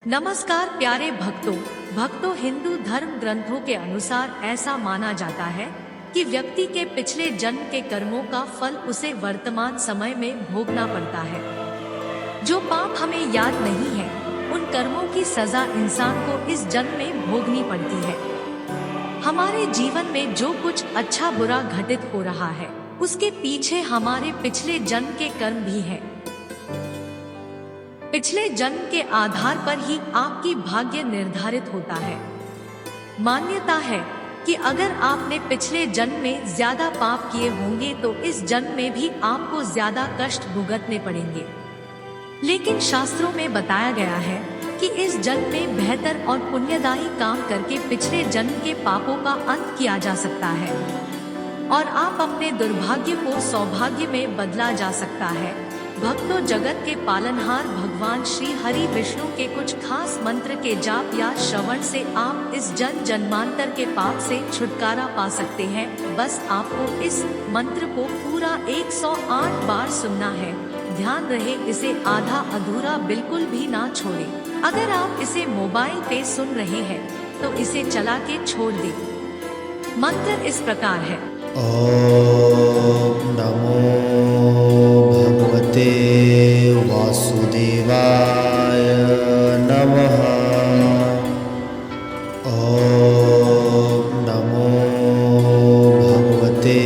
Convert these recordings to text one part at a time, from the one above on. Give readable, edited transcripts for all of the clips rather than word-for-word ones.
नमस्कार प्यारे भक्तों हिंदू धर्म ग्रंथों के अनुसार ऐसा माना जाता है कि व्यक्ति के पिछले जन्म के कर्मों का फल उसे वर्तमान समय में भोगना पड़ता है। जो पाप हमें याद नहीं है, उन कर्मों की सजा इंसान को इस जन्म में भोगनी पड़ती है। हमारे जीवन में जो कुछ अच्छा बुरा घटित हो रहा है, उसके पीछे हमारे पिछले जन्म के कर्म भी हैं। पिछले जन्म के आधार पर ही आपकी भाग्य निर्धारित होता है। मान्यता है कि अगर आपने पिछले जन्म में ज्यादा पाप किए होंगे तो इस जन्म में भी आपको ज्यादा कष्ट भुगतने पड़ेंगे। लेकिन शास्त्रों में बताया गया है कि इस जन्म में बेहतर और पुण्यदायी काम करके पिछले जन्म के पापों का अंत किया जा सकता है और आप अपने दुर्भाग्य को सौभाग्य में बदला जा सकता है। भक्तों, जगत के पालनहार भगवान श्री हरि विष्णु के कुछ खास मंत्र के जाप या श्रवण से आप इस जन्मांतर के पाप से छुटकारा पा सकते हैं। बस आपको इस मंत्र को पूरा 108 बार सुनना है। ध्यान रहे, इसे आधा अधूरा बिल्कुल भी ना छोड़ें। अगर आप इसे मोबाइल पे सुन रहे हैं तो इसे चला के छोड़ दें। मंत्र इस प्रकार है। ओम नमो भगवते वासुदेवाय नमः। ओम नमो भगवते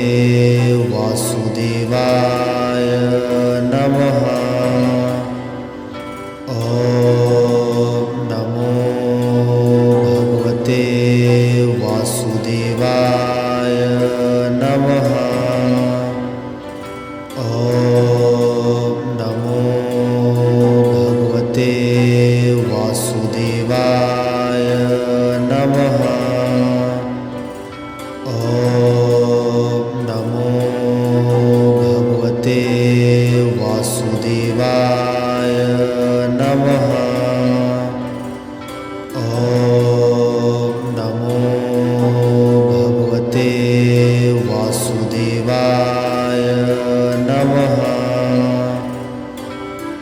वासुदेवाय नमः। ओम नमो भगवते वासुदेवाय नमः। ओम नमो भगवते वासुदेवाय नमः। ओम नमो भगवते वासुदेवाय नमः। ओम नमो भगवते वासुदेवाय नमः। ओम नमो भगवते वासुदेवाय नमः।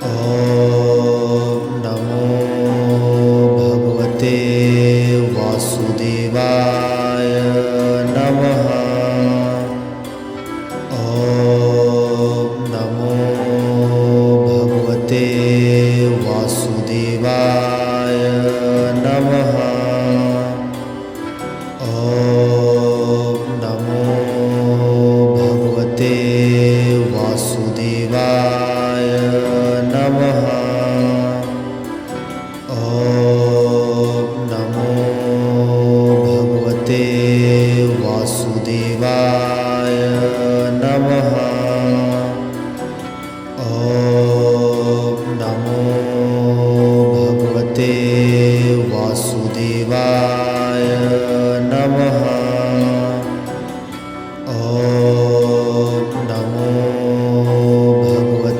ओम नमो भगवते वासुदेवाय नमः। ओम नमो भगवते वासुदेवाय नमः। ओम नमो भगवते वासुदेवाय नमः। ओम नमो भगवते वासुदेवाय नमः। ओम नमो भगवते वासुदेवाय नमः। ओम नमो भगवते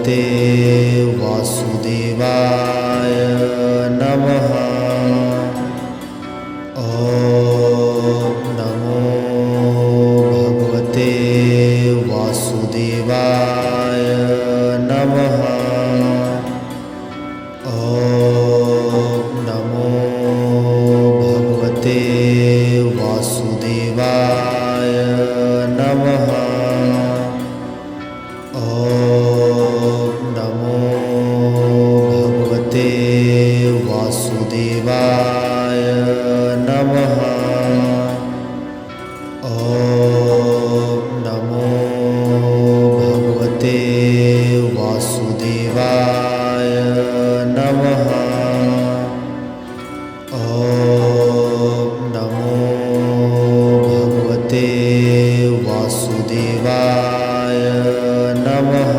वासुदेवाय नमः। ओम नमो भगवते वासुदेवाय नमः। ओम नमो भगवते वासुदेवाय नमः। ओम नमो भगवते वासुदेवाय नमः। ओम नमो भगवते वासुदेवाय नमः।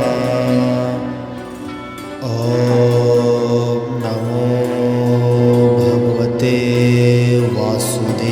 ओम नमो भगवते वासुदेवाय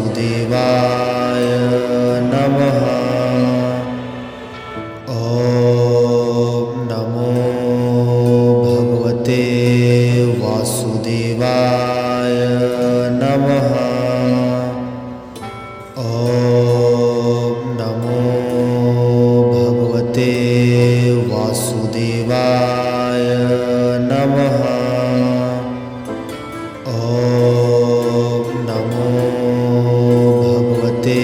वासुदेवाय नमः। ॐ नमो भगवते वासुदेवाय नमः। ॐ नमो भगवते वासुदेवाय नमः। ॐ नमो भगवते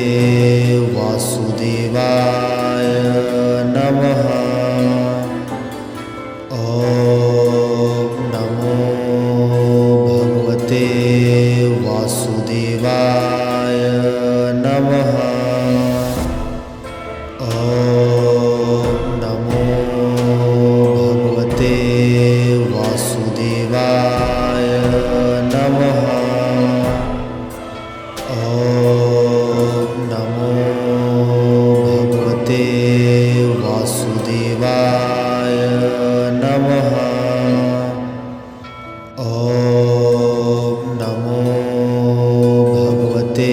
वासुदेवाय नमः। ॐ नमो भगवते वासुदेवाय नमः। ॐ नमो भगवते वासुदेवाय नमः। ॐ नमो भगवते वासुदेवाय नमः। ॐ नमो भगवते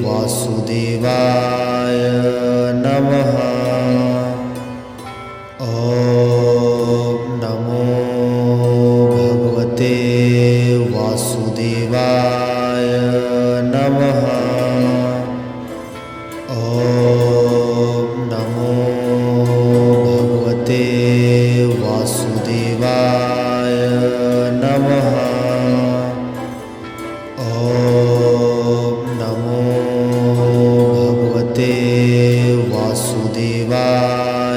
वासुदेवाय नमः। ॐ नमो भगवते वासुदेवाय नमः। ॐ नमो भगवते वासुदेवाय नमः। ॐ नमो भगवते वासुदेवाय